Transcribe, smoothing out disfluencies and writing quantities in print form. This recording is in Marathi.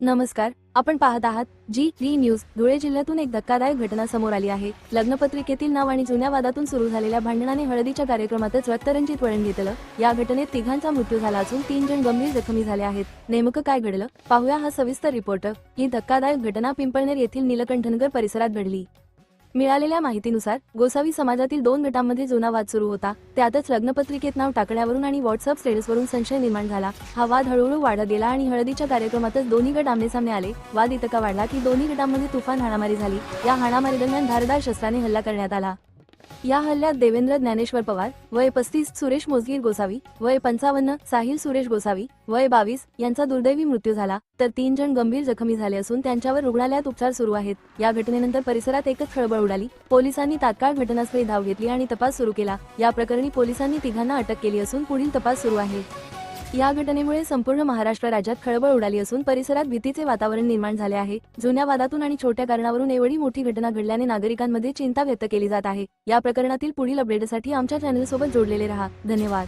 नमस्कार, आपण पाहत आहात जी न्यूज. धुळे जिल्ह्यातून एक धक्कादायक घटना समोर आली आहे. लग्नपत्रिकेतील नाव आणि जुन्या वादातून सुरू झालेल्या भांडणाने हळदीच्या कार्यक्रमातच रक्तरंजित वळण घेतलं. या घटनेत तिघांचा मृत्यू झाला असून 3 जण गंभीर जखमी झाले आहेत. नेमकं काय घडलं पाहूया हा सविस्तर रिपोर्ट. ही धक्कादायक घटना पिंपळनेर येथील नीलकंठनगर परिसरात घडली. मिळालेल्या माहितीनुसार गोसावी समाजातील 2 गटांमध्ये जुना वाद सुरू होता. त्यातच लग्नपत्रिकेत नाव टाकण्यावरून आणि व्हॉट्सअप स्टेटसवरून संशय निर्माण झाला. हा वाद हळूहळू वाढत गेला आणि हळदीच्या कार्यक्रमातच दोन्ही गट आमनेसामने आले. वाद इतका वाढला की दोन्ही गटांमध्ये तुफान हाणामारी झाली. या हाणामारी दरम्यान धारदार शस्त्राने हल्ला करण्यात आला. या हल्ल्यात देवेंद्र ज्ञानेश्वर पवार वय 35, सुरेश मोजगीर गोसावी वय 55, साहिल सुरेश गोसावी वय 22 यांचा दुर्दैवी मृत्यू झाला, तर 3 जण गंभीर जखमी झाले असून त्यांच्यावर रुग्णालयात उपचार सुरू आहेत. या घटनेनंतर परिसरात एकच खळबळ उडाली. पोलिसांनी तात्काळ घटनास्थळी धाव घेतली आणि तपास सुरू केला. या प्रकरणी पोलिसांनी तिघांना अटक केली असून पुढील तपास सुरू आहे. या घटनेमुळे संपूर्ण महाराष्ट्र राज्यात खळबळ उडाली असून परिसरात भीतीचे वातावरण निर्माण झाले आहे. जुन्या वादातून आणि छोट्या कारणावरून एवढी मोठी घटना घडल्याने नागरिकांमध्ये चिंता व्यक्त केली जात आहे. या प्रकरणातील पुढील अपडेटसाठी आमच्या चॅनलसोबत जोडलेले रहा. धन्यवाद.